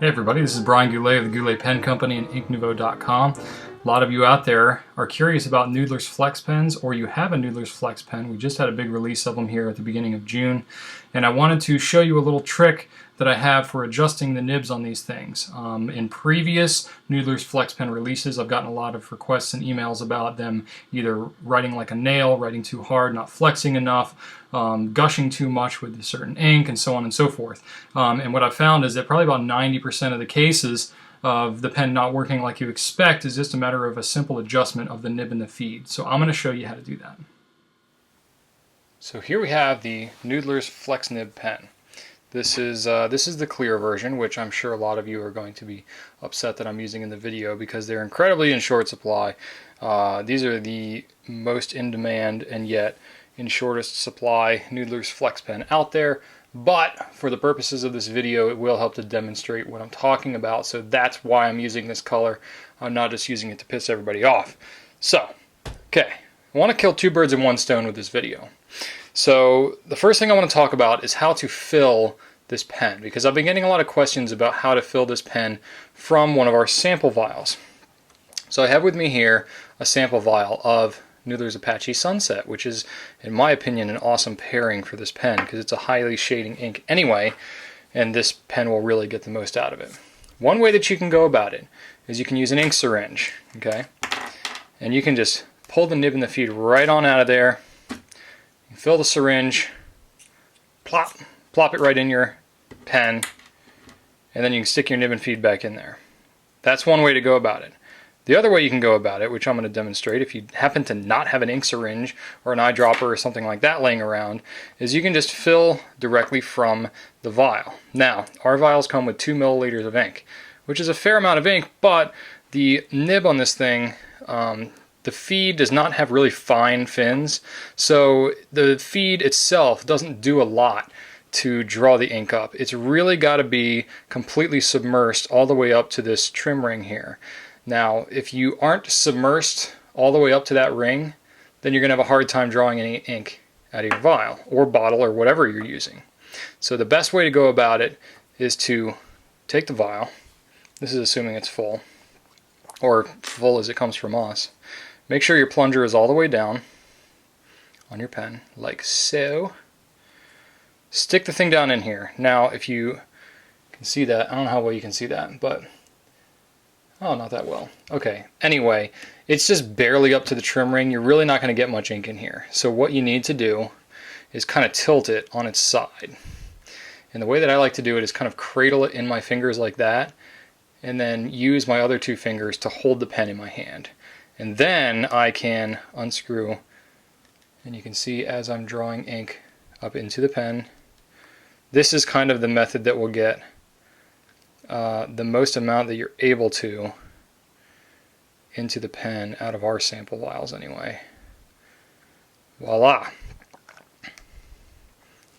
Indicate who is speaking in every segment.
Speaker 1: Hey everybody, this is Brian Goulet of the Goulet Pen Company and InkNouveau.com. A lot of you out there are curious about Noodler's Flex Pens, or you have a Noodler's Flex Pen. We just had a big release of them here at the beginning of June, and I wanted to show you a little trick that I have for adjusting the nibs on these things. In previous Noodler's Flex Pen releases, I've gotten a lot of requests and emails about them either writing like a nail, writing too hard, not flexing enough, gushing too much with a certain ink, and so on and so forth. And what I've found is that probably about 90% of the cases of the pen not working like you expect is just a matter of a simple adjustment of the nib and the feed. So I'm going to show you how to do that. So here we have the Noodler's Flex Nib pen. This is the clear version, which I'm sure a lot of you are going to be upset that I'm using in the video because they're incredibly in short supply. These are the most in demand and yet in shortest supply Noodler's Flex Pen out there. But for the purposes of this video, it will help to demonstrate what I'm talking about. So that's why I'm using this color. I'm not just using it to piss everybody off. So, okay, I want to kill two birds in one stone with this video. So the first thing I want to talk about is how to fill this pen, because I've been getting a lot of questions about how to fill this pen from one of our sample vials. So I have with me here a sample vial of Noodler's Apache Sunset, which is, in my opinion, an awesome pairing for this pen because it's a highly shading ink anyway, and this pen will really get the most out of it. One way that you can go about it is you can use an ink syringe, okay? And you can just pull the nib and the feed right on out of there, fill the syringe, plop it right in your pen, and then you can stick your nib and feed back in there. That's one way to go about it. The other way you can go about it, which I'm going to demonstrate if you happen to not have an ink syringe or an eyedropper or something like that laying around, is you can just fill directly from the vial. Now, our vials come with 2 milliliters of ink, which is a fair amount of ink, but the nib on this thing, the feed does not have really fine fins, so the feed itself doesn't do a lot to draw the ink up. It's really got to be completely submersed all the way up to this trim ring here. Now, if you aren't submersed all the way up to that ring, then you're going to have a hard time drawing any ink out of your vial or bottle or whatever you're using. So the best way to go about it is to take the vial. This is assuming it's full, or full as it comes from us. Make sure your plunger is all the way down on your pen, like so. Stick the thing down in here. Now, if you can see that, I don't know how well you can see that, but oh, not that well. Okay, anyway, it's just barely up to the trim ring. You're really not going to get much ink in here. So what you need to do is kind of tilt it on its side. And the way that I like to do it is kind of cradle it in my fingers like that, and then use my other 2 fingers to hold the pen in my hand. And then I can unscrew, and you can see as I'm drawing ink up into the pen, this is kind of the method that will get the most amount that you're able to into the pen out of our sample vials anyway. Voila!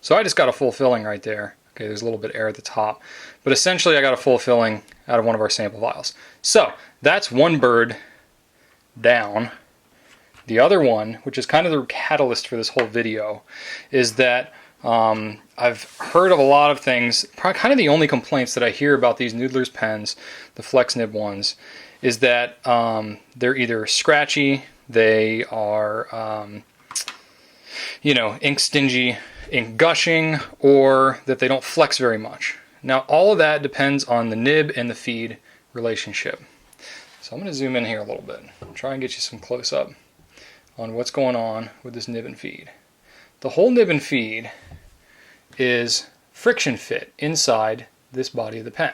Speaker 1: So I just got a full filling right there. Okay, there's a little bit of air at the top, but essentially I got a full filling out of one of our sample vials. So that's one bird down. The other one, which is kind of the catalyst for this whole video, is that I've heard of a lot of things. Kind of the only complaints that I hear about these Noodler's pens, the Flex Nib ones, is that they're either scratchy, they are ink stingy, ink gushing, or that they don't flex very much. Now all of that depends on the nib and the feed relationship. So I'm going to zoom in here a little bit and try and get you some close up on what's going on with this nib and feed. The whole nib and feed is friction fit inside this body of the pen.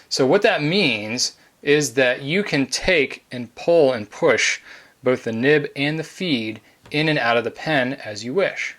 Speaker 1: So what that means is that you can take and pull and push both the nib and the feed in and out of the pen as you wish.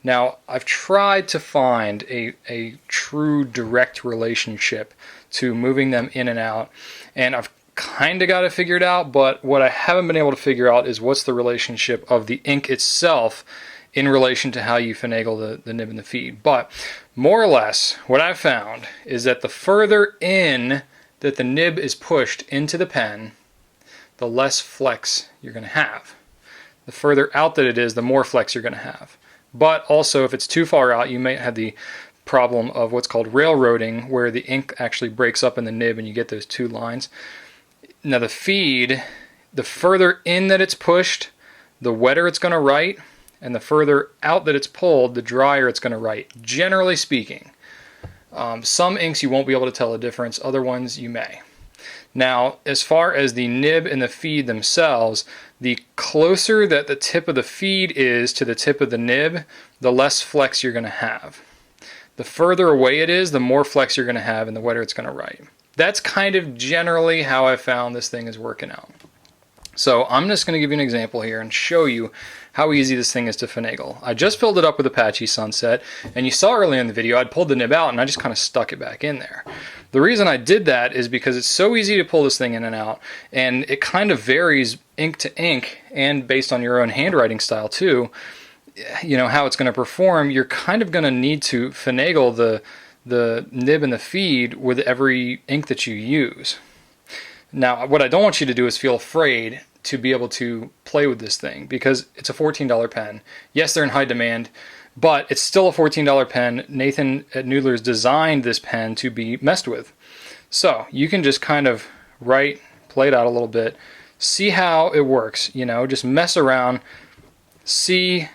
Speaker 1: Now, I've tried to find a true direct relationship to moving them in and out, and I've kind of got it figured out, but what I haven't been able to figure out is what's the relationship of the ink itself in relation to how you finagle the nib and the feed. But more or less, what I've found is that the further in that the nib is pushed into the pen, the less flex you're going to have. The further out that it is, the more flex you're going to have. But also, if it's too far out, you may have the problem of what's called railroading, where the ink actually breaks up in the nib and you get those two lines. Now the feed, the further in that it's pushed, the wetter it's going to write, and the further out that it's pulled, the drier it's going to write, generally speaking. Some inks you won't be able to tell a difference, other ones you may. Now, as far as the nib and the feed themselves, the closer that the tip of the feed is to the tip of the nib, the less flex you're going to have. The further away it is, the more flex you're going to have and the wetter it's going to write. That's kind of generally how I found this thing is working out. So I'm just going to give you an example here and show you how easy this thing is to finagle. I just filled it up with Apache Sunset, and you saw earlier in the video I'd pulled the nib out and I just kind of stuck it back in there. The reason I did that is because it's so easy to pull this thing in and out, and it kind of varies ink to ink and based on your own handwriting style too, you know, how it's going to perform. You're kind of going to need to finagle the nib and the feed with every ink that you use. Now, what I don't want you to do is feel afraid to be able to play with this thing, because it's a $14 pen. Yes, they're in high demand, but it's still a $14 pen. Nathan at Noodler's designed this pen to be messed with. So you can just kind of play it out a little bit, see how it works, you know, just mess around, see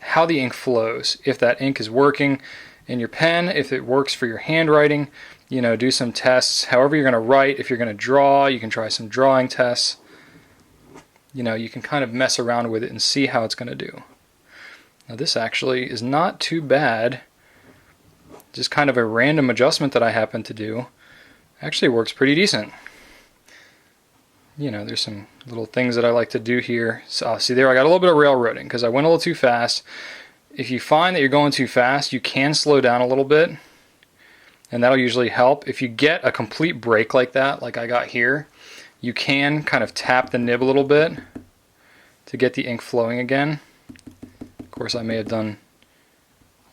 Speaker 1: how the ink flows, if that ink is working in your pen, if it works for your handwriting. You know, do some tests. However you're going to write, if you're going to draw, you can try some drawing tests. You know, you can kind of mess around with it and see how it's going to do. Now this actually is not too bad. Just kind of a random adjustment that I happen to do. Actually works pretty decent. You know, there's some little things that I like to do here. So see there, I got a little bit of railroading because I went a little too fast. If you find that you're going too fast, you can slow down a little bit, and that'll usually help. If you get a complete break like that, like I got here, you can kind of tap the nib a little bit to get the ink flowing again. Of course, I may have done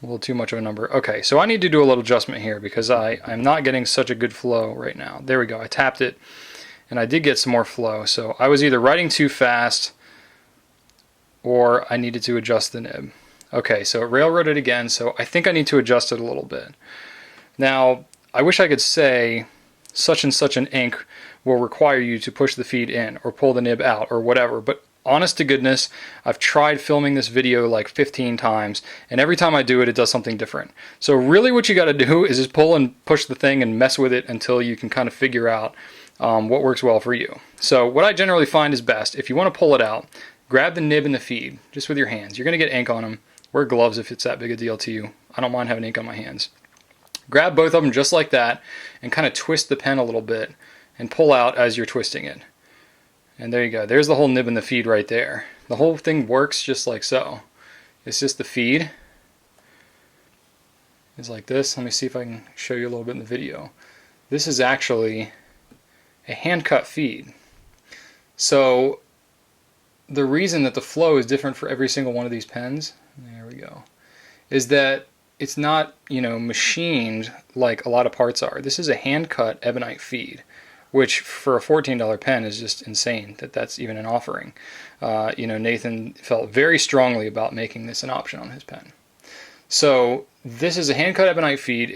Speaker 1: a little too much of a number. Okay, so I need to do a little adjustment here because I'm not getting such a good flow right now. There we go, I tapped it and I did get some more flow. So I was either writing too fast or I needed to adjust the nib. Okay, so it railroaded again, so I think I need to adjust it a little bit. Now, I wish I could say such and such an ink will require you to push the feed in or pull the nib out or whatever, but honest to goodness, I've tried filming this video like 15 times, and every time I do it, it does something different. So really what you got to do is just pull and push the thing and mess with it until you can kind of figure out what works well for you. So what I generally find is best, if you want to pull it out, grab the nib and the feed just with your hands. You're going to get ink on them. Wear gloves if it's that big a deal to you. I don't mind having ink on my hands. Grab both of them just like that and kind of twist the pen a little bit and pull out as you're twisting it. And there you go. There's the whole nib and the feed right there. The whole thing works just like so. It's just the feed is like this. Let me see if I can show you a little bit in the video. This is actually a hand-cut feed. So the reason that the flow is different for every single one of these pens, there we go, is that it's not, you know, machined like a lot of parts are. This is a hand-cut ebonite feed, which for a $14 pen is just insane that that's even an offering. You know, Nathan felt very strongly about making this an option on his pen. So this is a hand-cut ebonite feed.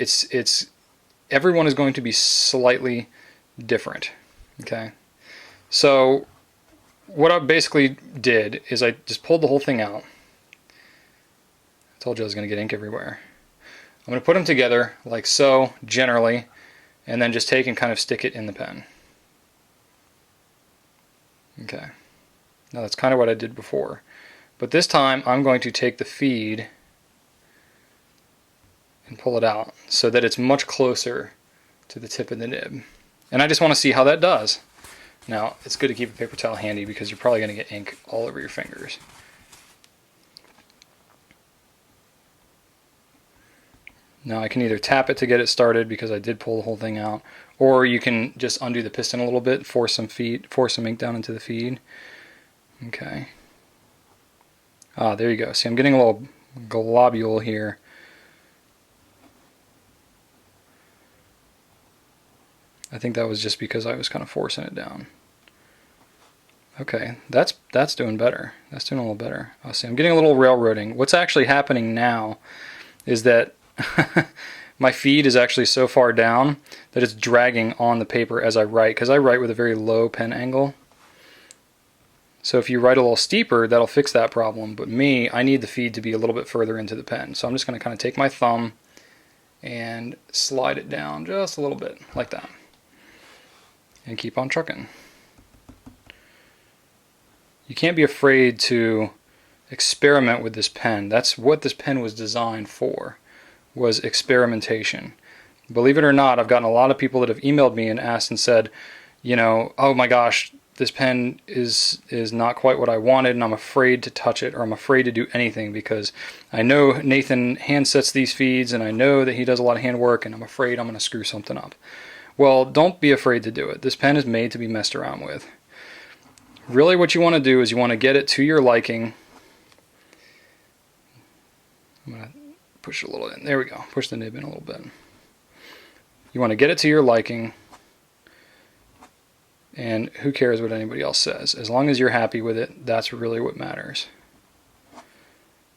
Speaker 1: Everyone is going to be slightly different. Okay, so what I basically did is I just pulled the whole thing out. I told you I was going to get ink everywhere. I'm going to put them together like so, generally, and then just take and kind of stick it in the pen. Okay, now that's kind of what I did before. But this time I'm going to take the feed and pull it out so that it's much closer to the tip of the nib. And I just want to see how that does. Now, it's good to keep a paper towel handy because you're probably going to get ink all over your fingers. Now I can either tap it to get it started because I did pull the whole thing out, or you can just undo the piston a little bit, force some ink down into the feed. Okay. Ah, there you go. See, I'm getting a little globule here. I think that was just because I was kind of forcing it down. Okay, that's doing better. That's doing a little better. Oh, see, I'm getting a little railroading. What's actually happening now is that my feed is actually so far down that it's dragging on the paper as I write, because I write with a very low pen angle. So if you write a little steeper, that'll fix that problem. But me, I need the feed to be a little bit further into the pen. So I'm just going to kind of take my thumb and slide it down just a little bit, like that. And keep on trucking. You can't be afraid to experiment with this pen. That's what this pen was designed for, was experimentation. Believe it or not, I've gotten a lot of people that have emailed me and asked and said, you know, oh my gosh, this pen is not quite what I wanted, and I'm afraid to touch it, or I'm afraid to do anything because I know Nathan hand sets these feeds and I know that he does a lot of hand work, and I'm afraid I'm going to screw something up. Well, don't be afraid to do it. This pen is made to be messed around with. Really what you want to do is you want to get it to your liking. I'm going to push it a little in. There we go. Push the nib in a little bit. You want to get it to your liking. And who cares what anybody else says? As long as you're happy with it, that's really what matters.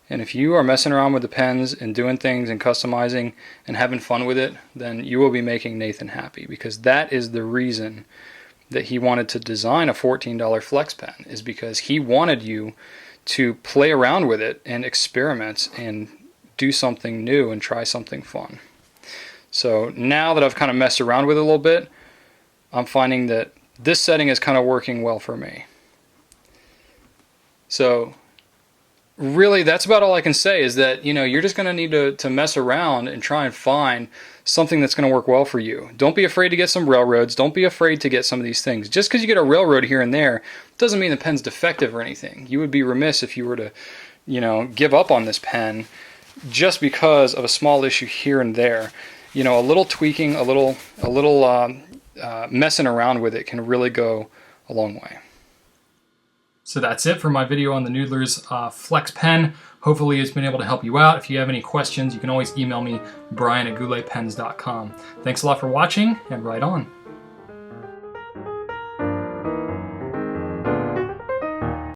Speaker 1: And if you are messing around with the pens and doing things and customizing and having fun with it, then you will be making Nathan happy, because that is the reason that he wanted to design a $14 flex pen, is because he wanted you to play around with it and experiment and do something new and try something fun. So now that I've kind of messed around with it a little bit, I'm finding that this setting is kind of working well for me. So really, that's about all I can say, is that, you know, you're just going to need to mess around and try and find something that's going to work well for you. Don't be afraid to get some railroads. Don't be afraid to get some of these things. Just because you get a railroad here and there doesn't mean the pen's defective or anything. You would be remiss if you were to, you know, give up on this pen just because of a small issue here and there. You know, a little tweaking, a little messing around with it can really go a long way. So that's it for my video on the Noodler's Flex Pen. Hopefully it's been able to help you out. If you have any questions, you can always email me, brian@gouletpens.com. Thanks a lot for watching, and write on.